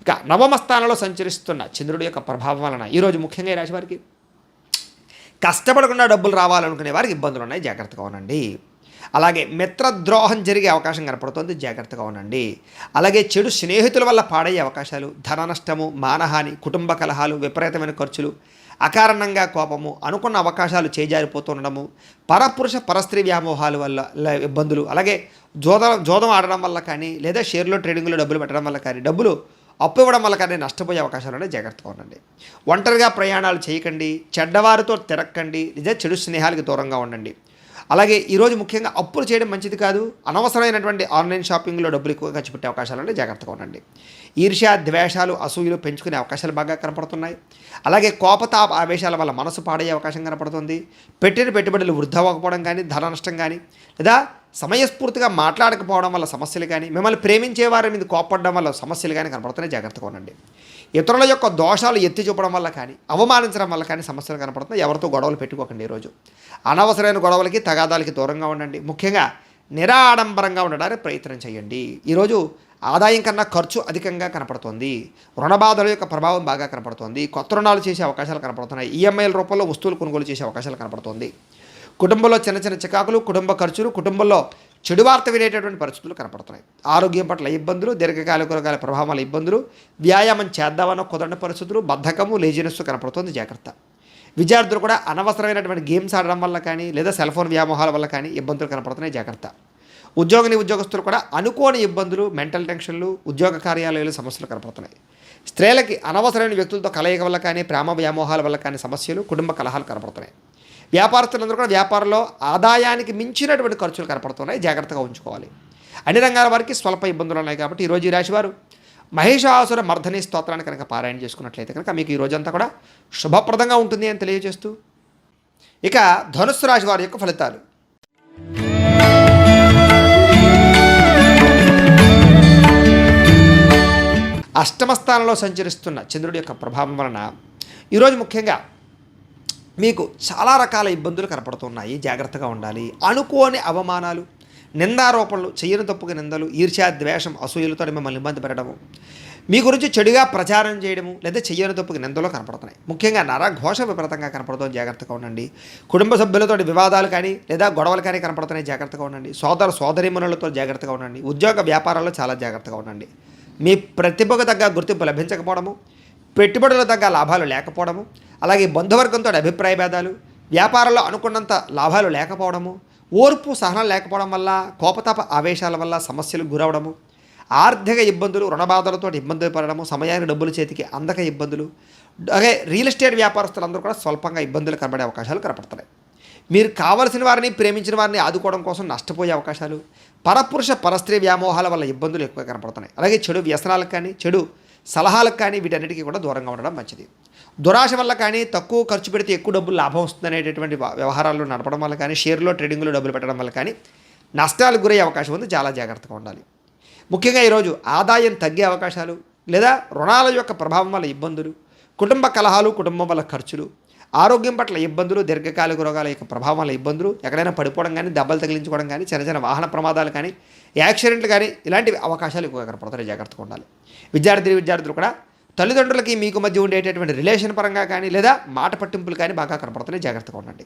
ఇక నవమ స్థానంలో సంచరిస్తున్న చంద్రుడి యొక్క ప్రభావం వలన ఈరోజు ముఖ్యంగా ఈ రాశి వారికి కష్టపడకుండా డబ్బులు రావాలనుకునే వారికి ఇబ్బందులు ఉన్నాయి. జాగ్రత్తగా ఉండండి. అలాగే మిత్రద్రోహం జరిగే అవకాశం కనపడుతుంది. జాగ్రత్తగా ఉండండి. అలాగే చెడు స్నేహితుల వల్ల పాడయ్యే అవకాశాలు, ధన నష్టము, మానహాని, కుటుంబ కలహాలు, విపరీతమైన ఖర్చులు, అకారణంగా కోపము, అనుకున్న అవకాశాలు చేజారిపోతుండడము, పరపురుష పరస్త్రీ వ్యామోహాల వల్ల ఇబ్బందులు, అలాగే జోదం ఆడడం వల్ల కానీ లేదా షేర్లో ట్రేడింగ్లో డబ్బులు పెట్టడం వల్ల కానీ, డబ్బులు అప్పు ఇవ్వడం వల్ల కానీ నష్టపోయే అవకాశాలు జాగ్రత్తగా ఉండండి. ఒంటరిగా ప్రయాణాలు చేయకండి. చెడ్డవారితో తిరక్కండి. లేదా చెడు స్నేహాలకి దూరంగా ఉండండి. అలాగే ఈరోజు ముఖ్యంగా అప్పులు చేయడం మంచిది కాదు. అనవసరమైనటువంటి ఆన్లైన్ షాపింగ్లో డబ్బులు ఎక్కువ ఖర్చు పెట్టే అవకాశాలు జాగ్రత్తగా ఉండండి. ఈర్ష్య, ద్వేషాలు, అసూయలు పెంచుకునే అవకాశాలు బాగా కనపడుతున్నాయి. అలాగే కోపతాప ఆవేశాల వల్ల మనసు పాడయ్యే అవకాశం కనపడుతుంది. పెట్టిన పెట్టుబడులు వృద్ధా అవ్వకపోవడం కానీ, ధన నష్టం కానీ, లేదా సమయస్ఫూర్తిగా మాట్లాడకపోవడం వల్ల సమస్యలు కానీ, మిమ్మల్ని ప్రేమించే వారి మీద కోపడడం వల్ల సమస్యలు కానీ కనపడుతున్నాయి. జాగ్రత్తగా ఉండండి. ఇతరుల యొక్క దోషాలు ఎత్తి చూపడం వల్ల కానీ, అవమానించడం వల్ల కానీ సమస్యలు కనపడుతున్నాయి. ఎవరితో గొడవలు పెట్టుకోకండి. ఈరోజు అనవసరమైన గొడవలకి, తగాదాలకి దూరంగా ఉండండి. ముఖ్యంగా నిరాడంబరంగా ఉండడానికి ప్రయత్నం చేయండి. ఈరోజు ఆదాయం కన్నా ఖర్చు అధికంగా కనపడుతుంది. రుణబాధల యొక్క ప్రభావం బాగా కనపడుతుంది. కొత్త రుణాలు చేసే అవకాశాలు కనపడుతున్నాయి. ఈఎంఐల రూపంలో వస్తువులు కొనుగోలు చేసే అవకాశాలు కనపడుతుంది. కుటుంబంలో చిన్న చిన్న చికాకులు, కుటుంబ ఖర్చులు, కుటుంబంలో చెడు వార్త వినేటటువంటి పరిస్థితులు కనపడుతున్నాయి. ఆరోగ్యం పట్ల ఇబ్బందులు, దీర్ఘకాలిక ప్రభావాల ఇబ్బందులు, వ్యాయామం చేద్దామన్న కుదరని పరిస్థితులు, బద్ధకము, లేజినెస్ కనపడుతుంది. జాగ్రత్త. విద్యార్థులు కూడా అనవసరమైనటువంటి గేమ్స్ ఆడడం వల్ల కానీ లేదా సెల్ ఫోన్ వ్యామోహాల వల్ల కానీ ఇబ్బందులు కనపడుతున్నాయి. జాగ్రత్త. ఉద్యోగస్తులు కూడా అనుకోని ఇబ్బందులు, మెంటల్ టెన్షన్లు, ఉద్యోగ కార్యాలయాలు సమస్యలు కనపడుతున్నాయి. స్త్రీలకి అనవసరమైన వ్యక్తులతో కలయిక వల్ల కానీ ప్రేమ వ్యామోహాల వల్ల కానీ సమస్యలు, కుటుంబ కలహాలు కనపడుతున్నాయి. వ్యాపారస్తులందరూ కూడా వ్యాపారంలో ఆదాయానికి మించినటువంటి ఖర్చులు కనపడుతున్నాయి. జాగ్రత్తగా ఉంచుకోవాలి. అన్ని రంగాల వారికి స్వల్ప ఇబ్బందులు ఉన్నాయి కాబట్టి ఈరోజు ఈ రాశివారు మహిషాసుర మర్ధని స్తోత్రాన్ని కనుక పారాయణ చేసుకున్నట్లయితే కనుక మీకు ఈ రోజంతా కూడా శుభప్రదంగా ఉంటుంది అని తెలియజేస్తూ, ఇక ధనుస్సు రాశి వారి యొక్క ఫలితాలు. అష్టమ స్థానంలో సంచరిస్తున్న చంద్రుడి యొక్క ప్రభావం వలన ఈరోజు ముఖ్యంగా మీకు చాలా రకాల ఇబ్బందులు కనపడుతున్నాయి. జాగ్రత్తగా ఉండాలి. అనుకోని అవమానాలు, నిందారోపణలు, చెయ్యని తప్పుగా నిందలు, ఈర్ష్య, ద్వేషం, అసూయలతో మిమ్మల్ని ఇబ్బంది పెట్టడము, మీ గురించి చెడుగా ప్రచారం చేయడము లేదా చెయ్యని తప్పుగా నిందలు కనపడుతున్నాయి. ముఖ్యంగా నరఘోష విపరీతంగా కనపడుతుంది. జాగ్రత్తగా ఉండండి. కుటుంబ సభ్యులతో వివాదాలు కానీ లేదా గొడవలు కానీ కనపడుతున్నాయి. జాగ్రత్తగా ఉండండి. సోదరీమణులతో జాగ్రత్తగా ఉండండి. ఉద్యోగ వ్యాపారాల్లో చాలా జాగ్రత్తగా ఉండండి. మీ ప్రతిభకు తగ్గ గుర్తింపు లభించకపోవడము, పెట్టుబడులకు తగ్గ లాభాలు లేకపోవడము, అలాగే బంధువర్గంతో అభిప్రాయ భేదాలు, వ్యాపారంలో అనుకున్నంత లాభాలు లేకపోవడము, ఓర్పు సహనం లేకపోవడం వల్ల, కోపతాప ఆవేశాల వల్ల సమస్యలు గురవడము, ఆర్థిక ఇబ్బందులు, రుణబాధలతో ఇబ్బందులు పడడము, సమయానికి డబ్బులు చేతికి అందక ఇబ్బందులు, అలాగే రియల్ ఎస్టేట్ వ్యాపారస్తులందరూ కూడా స్వల్పంగా ఇబ్బందులు కనబడే అవకాశాలు కనపడుతున్నాయి. మీరు కావలసిన వారిని, ప్రేమించిన వారిని ఆదుకోవడం కోసం నష్టపోయే అవకాశాలు, పరపురుష పరస్త్రీ వ్యామోహాల వల్ల ఇబ్బందులు ఎక్కువ కనపడుతున్నాయి. అలాగే చెడు వ్యసనాలకు కానీ చెడు సలహాలకు కానీ వీటన్నిటికీ కూడా దూరంగా ఉండడం మంచిది. దురాశ వల్ల కానీ, తక్కువ ఖర్చు పెడితే ఎక్కువ డబ్బులు లాభం వస్తుందనేటటువంటి వ్యవహారాలు నడపడం వల్ల కానీ, షేర్లో ట్రేడింగ్లో డబ్బులు పెట్టడం వల్ల కానీ నష్టాలకు గురయ్యే అవకాశం ఉంది. చాలా జాగ్రత్తగా ఉండాలి. ముఖ్యంగా ఈరోజు ఆదాయం తగ్గే అవకాశాలు లేదా రుణాల యొక్క ప్రభావం వల్ల ఇబ్బందులు, కుటుంబ కలహాలు, కుటుంబం వల్ల ఖర్చులు, ఆరోగ్యం పట్ల ఇబ్బందులు, దీర్ఘకాలిక రోగాల యొక్క ప్రభావం వల్ల ఇబ్బందులు, ఎక్కడైనా పడిపోవడం కానీ, దెబ్బలు తగిలించుకోవడం కానీ, చిన్న చిన్న వాహన ప్రమాదాలు కానీ, యాక్సిడెంట్లు కానీ ఇలాంటివి అవకాశాలు ఎక్కువగా కనపడతాయి. జాగ్రత్తగా ఉండాలి. విద్యార్థులు కూడా తల్లిదండ్రులకి మీకు మధ్య ఉండేటటువంటి రిలేషన్ పరంగా కానీ లేదా మాట పట్టింపులు కానీ బాగా కనపడుతున్నాయి. జాగ్రత్తగా ఉండండి.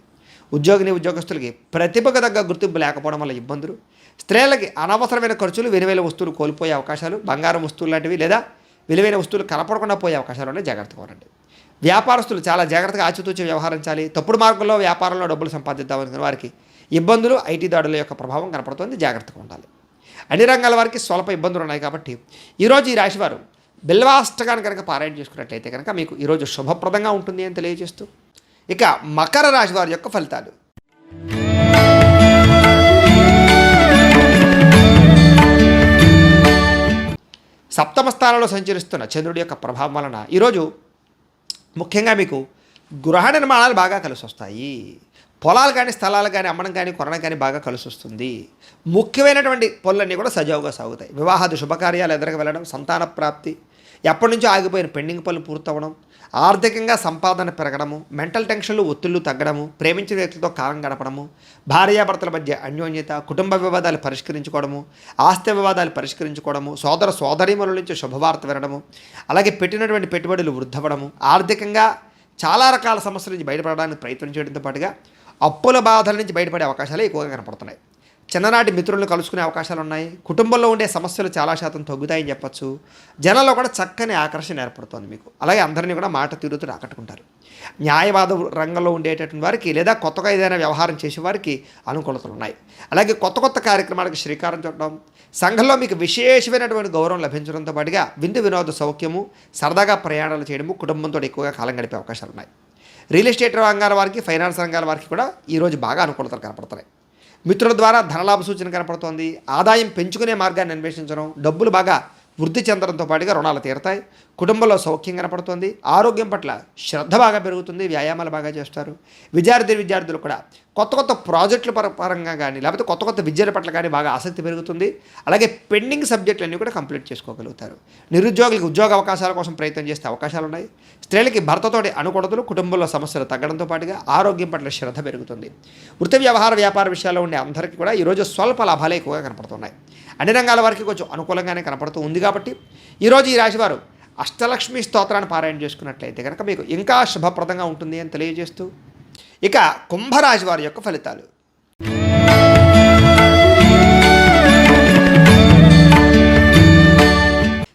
ఉద్యోగస్తులకి ప్రతిభకు తగ్గ గుర్తింపు లేకపోవడం వల్ల ఇబ్బందులు, స్త్రీలకి అనవసరమైన ఖర్చులు, విలువైన వస్తువులు కోల్పోయే అవకాశాలు, బంగారం వస్తువులు లాంటివి లేదా విలువైన వస్తువులు కనపడకుండా పోయే అవకాశాలు ఉన్నాయి. జాగ్రత్తగా ఉండండి. వ్యాపారస్తులు చాలా జాగ్రత్తగా ఆచితూచి వ్యవహరించాలి. తప్పుడు మార్గంలో వ్యాపారంలో డబ్బులు సంపాదిద్దామనుకున్న వారికి ఇబ్బందులు, ఐటీ దాడుల యొక్క ప్రభావం కనపడుతుంది. జాగ్రత్తగా ఉండాలి. అన్ని రంగాల వారికి స్వల్ప ఇబ్బందులు ఉన్నాయి కాబట్టి ఈరోజు ఈ రాశివారు బిల్వాష్టకాన్ని కనుక పారాయణ చేసుకున్నట్లయితే కనుక మీకు ఈరోజు శుభప్రదంగా ఉంటుంది అని తెలియజేస్తూ, ఇక మకర రాశి వారి యొక్క ఫలితాలు. సప్తమ స్థానంలో సంచరిస్తున్న చంద్రుడి యొక్క ప్రభావం వలన ఈరోజు ముఖ్యంగా మీకు గృహ నిర్మాణాలు బాగా కలిసి వస్తాయి. పొలాలు కానీ స్థలాలు కానీ అమ్మడం కానీ కొనడం కానీ బాగా కలిసి వస్తుంది. ముఖ్యమైనటువంటి పనులన్నీ కూడా సజావుగా సాగుతాయి. వివాహాది శుభకార్యాలు ఎదురుగా వెళ్ళడం, సంతాన ప్రాప్తి, ఎప్పటి నుంచో ఆగిపోయిన పెండింగ్ పనులు పూర్తవడం, ఆర్థికంగా సంపాదన పెరగడము, మెంటల్ టెన్షన్లు, ఒత్తిళ్లు తగ్గడము, ప్రేమించిన వ్యక్తులతో కాలం గడపడము, భార్యాభర్తల మధ్య అన్యోన్యత, కుటుంబ వివాదాలు పరిష్కరించుకోవడము, ఆస్తి వివాదాలు పరిష్కరించుకోవడము, సోదరీమణుల నుంచి శుభవార్త వినడము, అలాగే పెట్టినటువంటి పెట్టుబడులు వృద్ధవడము, ఆర్థికంగా చాలా రకాల సమస్యల నుంచి బయటపడడానికి ప్రయత్నం చేయడంతో పాటుగా అప్పుల బాధల నుంచి బయటపడే అవకాశాలు ఎక్కువగా కనపడుతున్నాయి. చిన్ననాటి మిత్రులను కలుసుకునే అవకాశాలు ఉన్నాయి. కుటుంబంలో ఉండే సమస్యలు చాలా శాతం తగ్గుతాయని చెప్పచ్చు. జనాల్లో కూడా చక్కని ఆకర్షణ ఏర్పడుతుంది మీకు. అలాగే అందరినీ కూడా మాట తీరుతూ ఆకట్టుకుంటారు. న్యాయవాద రంగంలో ఉండేటటువంటి వారికి లేదా కొత్తగా ఏదైనా వ్యవహారం చేసే వారికి అనుకూలతలు ఉన్నాయి. అలాగే కొత్త కార్యక్రమాలకు శ్రీకారం చుట్టడం, సంఘంలో మీకు విశేషమైనటువంటి గౌరవం లభించడంతో పాటుగా విందు వినోద సౌఖ్యము, సరదాగా ప్రయాణాలు చేయడము, కుటుంబంతో ఎక్కువగా కాలం గడిపే అవకాశాలు ఉన్నాయి. రియల్ ఎస్టేట్ రంగాల వారికి, ఫైనాన్స్ రంగాల వారికి కూడా ఈరోజు బాగా అనుకూలతలు కనపడుతున్నాయి. మిత్రుల ద్వారా ధనలాభ సూచన కనపడుతోంది. ఆదాయం పెంచుకునే మార్గాన్ని అన్వేషించడం, డబ్బులు బాగా వృద్ధి చెందడంతో పాటుగా రుణాలు తీరతాయి. కుటుంబంలో సౌఖ్యం కనపడుతుంది. ఆరోగ్యం పట్ల శ్రద్ధ బాగా పెరుగుతుంది. వ్యాయామాలు బాగా చేస్తారు. విద్యార్థులు కూడా కొత్త ప్రాజెక్టుల పరంగా కానీ లేకపోతే కొత్త విద్యల పట్ల కానీ బాగా ఆసక్తి పెరుగుతుంది. అలాగే పెండింగ్ సబ్జెక్టులన్నీ కూడా కంప్లీట్ చేసుకోగలుగుతారు. నిరుద్యోగులకు ఉద్యోగ అవకాశాల కోసం ప్రయత్నం చేసే అవకాశాలు ఉన్నాయి. స్త్రీలకి భర్తతోటి అనుకూలతలు, కుటుంబంలో సమస్యలు తగ్గడంతో పాటుగా ఆరోగ్యం పట్ల శ్రద్ధ పెరుగుతుంది. వృత్తి వ్యాపార విషయాల్లో ఉండే అందరికీ కూడా ఈరోజు స్వల్ప లాభాలే ఎక్కువగా కనపడుతున్నాయి. అన్ని రంగాల వారికి కొంచెం అనుకూలంగానే కనపడుతూ ఉంది కాబట్టి ఈరోజు ఈ రాశివారు అష్టలక్ష్మి స్తోత్రాన్ని పారాయణ చేసుకున్నట్లయితే కనుక మీకు ఇంకా శుభప్రదంగా ఉంటుంది అని తెలియజేస్తూ, ఇక కుంభరాశి వారి యొక్క ఫలితాలు.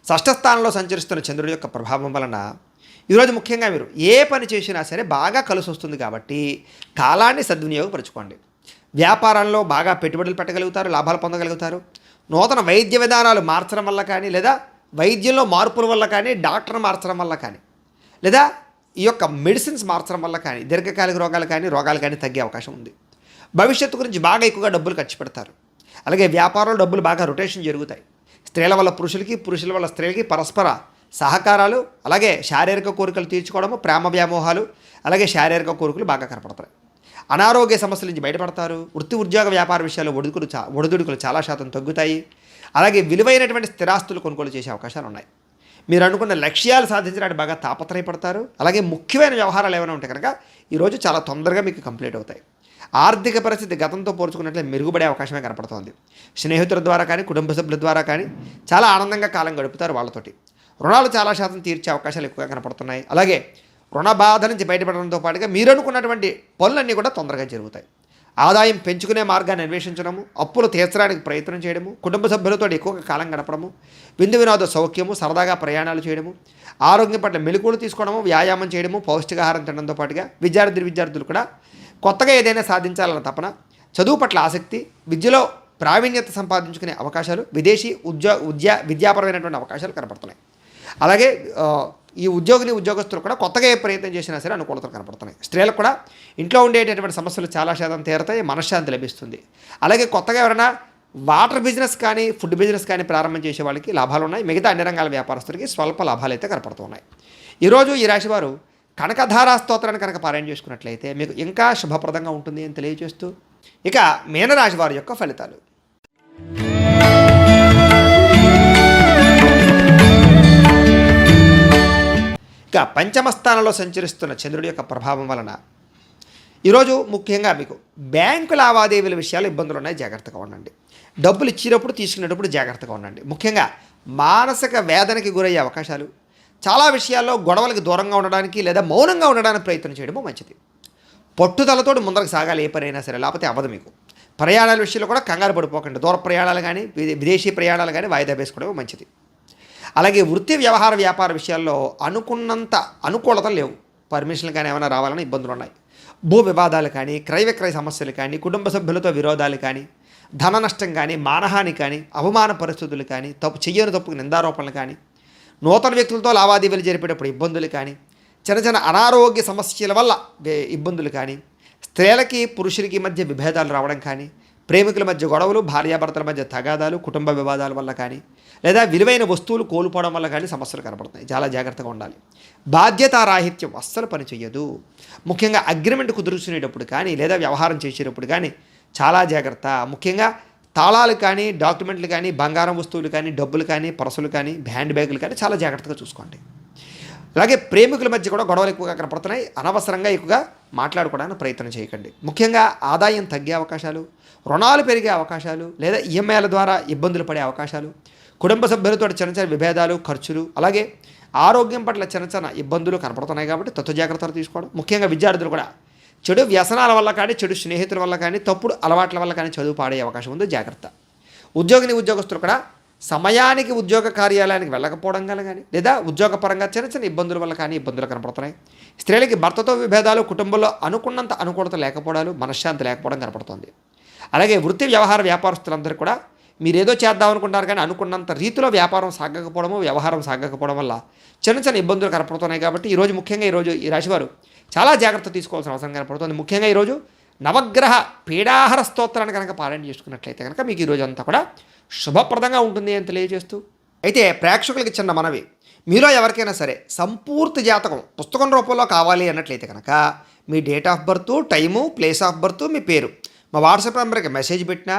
షష్ఠస్థానంలో సంచరిస్తున్న చంద్రుడి యొక్క ప్రభావం వలన ఈరోజు ముఖ్యంగా మీరు ఏ పని చేసినా సరే బాగా కలిసి వస్తుంది కాబట్టి కాలాన్ని సద్వినియోగపరచుకోండి. వ్యాపారంలో బాగా పెట్టుబడులు పెట్టగలుగుతారు, లాభాలు పొందగలుగుతారు. నూతన వైద్య విధానాలు మార్చడం వల్ల కానీ, లేదా వైద్యంలో మార్పుల వల్ల కానీ, డాక్టర్ మార్చడం వల్ల కానీ, లేదా ఈ యొక్క మెడిసిన్స్ మార్చడం వల్ల కానీ దీర్ఘకాలిక రోగాలు కానీ తగ్గే అవకాశం ఉంది. భవిష్యత్తు గురించి బాగా ఎక్కువగా డబ్బులు ఖర్చు పెడతారు. అలాగే వ్యాపారంలో డబ్బులు బాగా రొటేషన్ జరుగుతాయి. స్త్రీల వల్ల పురుషులకి, పురుషుల వల్ల స్త్రీలకి పరస్పర సహకారాలు, అలాగే శారీరక కోరికలు తీర్చుకోవడము, ప్రేమ వ్యామోహాలు, అలాగే శారీరక కోరికలు బాగా కనపడతాయి. అనారోగ్య సమస్యల నుంచి బయటపడతారు. వృత్తి ఉద్యోగ వ్యాపార విషయాల్లో ఒడిదుడుకులు చాలా శాతం తగ్గుతాయి. అలాగే విలువైనటువంటి స్థిరాస్తులు కొనుగోలు చేసే అవకాశాలు ఉన్నాయి. మీరు అనుకున్న లక్ష్యాలు సాధించడానికి బాగా తాపత్రయపడతారు. అలాగే ముఖ్యమైన వ్యవహారాలు ఏమైనా ఉంటే కనుక ఈరోజు చాలా తొందరగా మీకు కంప్లీట్ అవుతాయి. ఆర్థిక పరిస్థితి గతంతో పోల్చుకున్నట్లే మెరుగుపడే అవకాశమే కనపడుతోంది. స్నేహితుల ద్వారా కానీ, కుటుంబ సభ్యుల ద్వారా కానీ చాలా ఆనందంగా కాలం గడుపుతారు వాళ్ళతోటి. రుణాలు చాలా శాతం తీర్చే అవకాశాలు ఎక్కువగా కనపడుతున్నాయి. అలాగే రుణ బాధ నుంచి బయటపడడంతో పాటుగా మీరు అనుకున్నటువంటి పనులన్నీ కూడా తొందరగా జరుగుతాయి. ఆదాయం పెంచుకునే మార్గాన్ని అన్వేషించడము, అప్పులు తీర్చడానికి ప్రయత్నం చేయడము, కుటుంబ సభ్యులతో ఎక్కువగా కాలం గడపడము, విందు వినోద సౌఖ్యము, సరదాగా ప్రయాణాలు చేయడము, ఆరోగ్యం పట్ల మెలకువలు తీసుకోవడము, వ్యాయామం చేయడము, పౌష్టికాహారం తినడంతో పాటుగా విద్యార్థులు కూడా కొత్తగా ఏదైనా సాధించాలన్న తపన, చదువు పట్ల ఆసక్తి, విద్యలో ప్రావీణ్యత సంపాదించుకునే అవకాశాలు, విదేశీ విద్యాపరమైనటువంటి అవకాశాలు కనపడుతున్నాయి. అలాగే ఈ ఉద్యోగస్తులు కూడా కొత్తగా ఏ ప్రయత్నం చేసినా సరే అనుకూలతలు కనపడుతున్నాయి. స్త్రీలకు కూడా ఇంట్లో ఉండేటటువంటి సమస్యలు చాలా శాతం తీరతాయి, మనశ్శాంతి లభిస్తుంది. అలాగే కొత్తగా ఎవరైనా వాటర్ బిజినెస్ కానీ, ఫుడ్ బిజినెస్ కానీ ప్రారంభం చేసే వాళ్ళకి లాభాలు ఉన్నాయి. మిగతా అన్ని రంగాల వ్యాపారస్తులకి స్వల్ప లాభాలు అయితే కనపడుతున్నాయి. ఈరోజు ఈ రాశివారు కనకధారా స్తోత్రాన్ని కనుక పారాయణ చేసుకున్నట్లయితే మీకు ఇంకా శుభప్రదంగా ఉంటుంది అని తెలియజేస్తూ, ఇక మీనరాశి వారి యొక్క ఫలితాలు. ఇక పంచమ స్థానంలో సంచరిస్తున్న చంద్రుడి యొక్క ప్రభావం వలన ఈరోజు ముఖ్యంగా మీకు బ్యాంకు లావాదేవీల విషయాలు ఇబ్బందులు ఉన్నాయి, జాగ్రత్తగా ఉండండి. డబ్బులు ఇచ్చినప్పుడు తీసుకునేటప్పుడు జాగ్రత్తగా ఉండండి. ముఖ్యంగా మానసిక వేదనకి గురయ్యే అవకాశాలు, చాలా విషయాల్లో గొడవలకు దూరంగా ఉండడానికి లేదా మౌనంగా ఉండడానికి ప్రయత్నం చేయడము మంచిది. పట్టుదలతో ముందరకు సాగాలి ఏ పనైనా సరే, లేకపోతే అవ్వదు మీకు. ప్రయాణాల విషయంలో కూడా కంగారు పడిపోకండి. దూర ప్రయాణాలు కానీ, విదేశీ ప్రయాణాలు కానీ వాయిదా వేసుకోవడం మంచిది. అలాగే వృత్తి వ్యాపార విషయాల్లో అనుకున్నంత అనుకూలతలు లేవు. పర్మిషన్లు కానీ ఏమైనా రావాలని ఇబ్బందులు ఉన్నాయి. భూ వివాదాలు కానీ, క్రయ విక్రయ సమస్యలు కానీ, కుటుంబ సభ్యులతో విరోధాలు కానీ, ధన నష్టం కానీ, మానహాని కానీ, అవమాన పరిస్థితులు కానీ, చెయ్యని తప్పుకు నిందారోపణలు కానీ, నూతన వ్యక్తులతో లావాదేవీలు జరిపేటప్పుడు ఇబ్బందులు కానీ, చిన్న అనారోగ్య సమస్యల వల్ల ఇబ్బందులు కానీ, స్త్రీలకి పురుషులకి మధ్య విభేదాలు రావడం కానీ, ప్రేమికుల మధ్య గొడవలు, భార్యాభర్తల మధ్య తగాదాలు, కుటుంబ వివాదాల వల్ల కానీ, లేదా విలువైన వస్తువులు కోల్పోవడం వల్ల కానీ సమస్యలు కనపడుతున్నాయి. చాలా జాగ్రత్తగా ఉండాలి. బాధ్యతారాహిత్యం అస్సలు పని చెయ్యదు. ముఖ్యంగా అగ్రిమెంట్ కుదుర్చుకునేటప్పుడు కానీ, లేదా వ్యవహారం చేసేటప్పుడు కానీ చాలా జాగ్రత్త. ముఖ్యంగా తాళాలు కానీ, డాక్యుమెంట్లు కానీ, బంగారం వస్తువులు కానీ, డబ్బులు కానీ, పర్సులు కానీ, హ్యాండ్ బ్యాగులు కానీ చాలా జాగ్రత్తగా చూసుకోండి. అలాగే ప్రేమికుల మధ్య కూడా గొడవలు ఎక్కువగా కనపడుతున్నాయి. అనవసరంగా ఎక్కువగా మాట్లాడుకోవడానికి ప్రయత్నం చేయకండి. ముఖ్యంగా ఆదాయం తగ్గే అవకాశాలు, రుణాలు పెరిగే అవకాశాలు, లేదా ఈఎంఐల ద్వారా ఇబ్బందులు పడే అవకాశాలు, కుటుంబ సభ్యులతో చిన్న విభేదాలు, ఖర్చులు, అలాగే ఆరోగ్యం పట్ల చిన్న ఇబ్బందులు కనపడుతున్నాయి. కాబట్టి తత్వ జాగ్రత్తలు తీసుకోవడం. ముఖ్యంగా విద్యార్థులు కూడా చెడు వ్యసనాల వల్ల కానీ, చెడు స్నేహితుల వల్ల కానీ, తప్పుడు అలవాట్ల వల్ల కానీ చదువు పాడే అవకాశం ఉంది, జాగ్రత్త. ఉద్యోగస్తులు కూడా సమయానికి ఉద్యోగ కార్యాలయానికి వెళ్ళకపోవడం వల్ల కానీ, లేదా ఉద్యోగపరంగా చిన్న ఇబ్బందుల వల్ల కానీ ఇబ్బందులు కనపడుతున్నాయి. స్త్రీలకి భర్తతో విభేదాలు, కుటుంబంలో అనుకున్నంత అనుకూలత లేకపోవడాలు, మనశ్శాంతి లేకపోవడం కనపడుతుంది. అలాగే వృత్తి వ్యాపారస్తులందరూ కూడా మీరేదో చేద్దాం అనుకుంటారు కానీ అనుకున్నంత రీతిలో వ్యవహారం సాగకపోవడం వల్ల చిన్న ఇబ్బందులు కనపడుతున్నాయి. కాబట్టి ఈరోజు ఈ రాశివారు చాలా జాగ్రత్త తీసుకోవాల్సిన అవసరం కనపడుతుంది. ముఖ్యంగా ఈరోజు నవగ్రహ పీడాహార స్తోత్రాన్ని కనుక పారాయణ చేసుకున్నట్లయితే కనుక మీకు ఈరోజు అంతా కూడా శుభప్రదంగా ఉంటుంది అని తెలియజేస్తూ, అయితే ప్రేక్షకులకి చిన్న మనవి, మీలో ఎవరికైనా సరే సంపూర్తి జాతకం పుస్తకం రూపంలో కావాలి అన్నట్లయితే కనుక మీ date of birth, time, place of birth, మీ పేరు మా వాట్సాప్ నెంబర్కి మెసేజ్ పెట్టినా,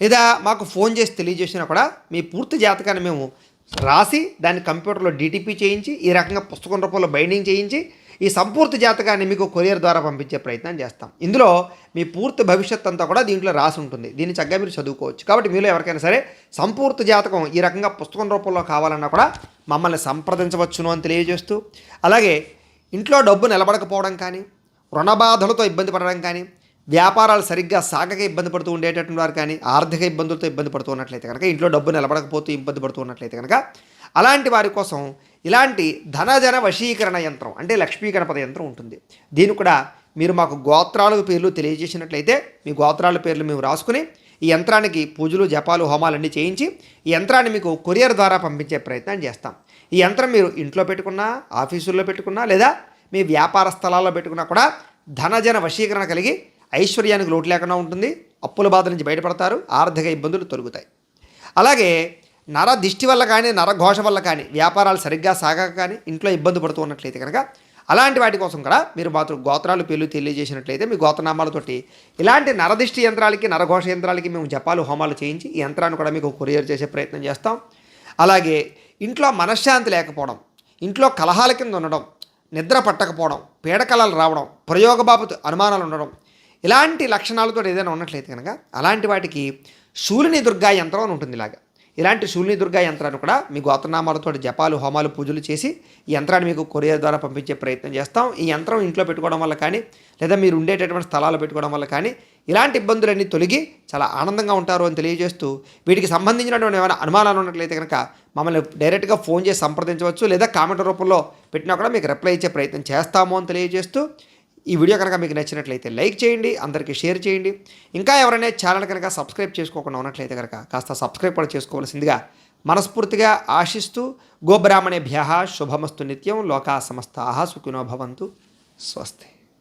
లేదా మాకు ఫోన్ చేసి తెలియజేసినా కూడా మీ పూర్తి జాతకాన్ని మేము రాసి దాన్ని కంప్యూటర్లో డిటిపి చేయించి, ఈ రకంగా పుస్తకం రూపంలో బైండింగ్ చేయించి, ఈ సంపూర్తి జాతకాన్ని మీకు కొరియర్ ద్వారా పంపించే ప్రయత్నం చేస్తాం. ఇందులో మీ పూర్తి భవిష్యత్ అంతా కూడా దీంట్లో రాసి ఉంటుంది. దీన్ని చక్కగా మీరు చదువుకోవచ్చు. కాబట్టి మీలో ఎవరికైనా సరే సంపూర్తి జాతకం ఈ రకంగా పుస్తకం రూపంలో కావాలన్నా కూడా మమ్మల్ని సంప్రదించవచ్చును అని తెలియజేస్తూ, అలాగే ఇంట్లో డబ్బు నిలబడకపోవడం కానీ, రుణ బాధలతో ఇబ్బంది పడడం కానీ, వ్యాపారాలు సరిగ్గా సాగక ఇబ్బంది పడుతూ ఉండేటటువంటి వారు కానీ, ఆర్థిక ఇబ్బందులతో ఇబ్బంది పడుతూ ఉన్నట్లయితే కనుక, ఇంట్లో డబ్బు నిలబడకపోతూ ఇబ్బంది పడుతూ ఉన్నట్లయితే కనుక అలాంటి వారి కోసం ఇలాంటి ధనజన వశీకరణ యంత్రం అంటే లక్ష్మీ గణపతి యంత్రం ఉంటుంది. దీన్ని కూడా మీరు మాకు గోత్రాల పేర్లు తెలియజేసినట్లయితే మీ గోత్రాల పేర్లు మేము రాసుకుని ఈ యంత్రానికి పూజలు జపాలు హోమాలన్నీ చేయించి ఈ యంత్రాన్ని మీకు కొరియర్ ద్వారా పంపించే ప్రయత్నం చేస్తాం. ఈ యంత్రం మీరు ఇంట్లో పెట్టుకున్నా, ఆఫీసుల్లో పెట్టుకున్నా, లేదా మీ వ్యాపార స్థలాల్లో పెట్టుకున్నా కూడా ధనజన వశీకరణ కలిగి ఐశ్వర్యానికి లోటు లేకుండా ఉంటుంది. అప్పుల బాధ నుంచి బయటపడతారు. ఆర్థిక ఇబ్బందులు తొలగుతాయి. అలాగే నర దిష్టి వల్ల కానీ, నరఘోష వల్ల కానీ, వ్యాపారాలు సరిగ్గా సాగక కానీ ఇంట్లో ఇబ్బంది పడుతూ ఉన్నట్లయితే కనుక అలాంటి వాటి కోసం కూడా మీరు మాత్రం గోత్రాలు పేర్లు తెలియజేసినట్లయితే మీ గోత్రనామాలతోటి ఇలాంటి నరదిష్టి యంత్రాలకి, నరఘోష యంత్రాలకి మేము జపాలు హోమాలు చేయించి ఈ యంత్రాన్ని కూడా మీకు కొరియర్ చేసే ప్రయత్నం చేస్తాం. అలాగే ఇంట్లో మనశ్శాంతి లేకపోవడం, ఇంట్లో కలహాల కింద ఉండడం, నిద్ర పట్టకపోవడం, పీడకలలు రావడం, ప్రయోగ బాబతు అనుమానాలు ఉండడం, ఇలాంటి లక్షణాలతో ఏదైనా ఉన్నట్లయితే కనుక అలాంటి వాటికి శూలిని దుర్గా యంత్రం అని ఉంటుంది. ఇలాంటి శూలిని దుర్గా యంత్రాన్ని కూడా మీ గోత్రనామాలతో జపాలు హోమాలు పూజలు చేసి ఈ యంత్రాన్ని మీకు కొరియర్ ద్వారా పంపించే ప్రయత్నం చేస్తాం. ఈ యంత్రం ఇంట్లో పెట్టుకోవడం వల్ల కానీ, లేదా మీరు ఉండేటటువంటి స్థలాలు పెట్టుకోవడం వల్ల కానీ ఇలాంటి ఇబ్బందులన్నీ తొలగి చాలా ఆనందంగా ఉంటారు అని తెలియజేస్తూ, వీటికి సంబంధించినటువంటి ఏమైనా అనుమానాలు ఉన్నట్లయితే కనుక మమ్మల్ని డైరెక్ట్గా ఫోన్ చేసి సంప్రదించవచ్చు, లేదా కామెంట్ రూపంలో పెట్టినా కూడా మీకు రిప్లై ఇచ్చే ప్రయత్నం చేస్తాము అని తెలియజేస్తూ, ఈ వీడియో కనుక మీకు నచ్చినట్లయితే లైక్ చేయండి, అందరికీ షేర్ చేయండి. ఇంకా ఎవరైనా ఛానల్ కనుక సబ్స్క్రైబ్ చేసుకోకుండా ఉన్నట్లయితే కనుక కాస్త సబ్స్క్రైబ్ కూడా చేసుకోవాల్సిందిగా మనస్ఫూర్తిగా ఆశిస్తూ, గోబ్రాహ్మణేభ్యః శుభమస్తు నిత్యం, లోకా సమస్తాః సుఖినో భవంతు. స్వస్తి.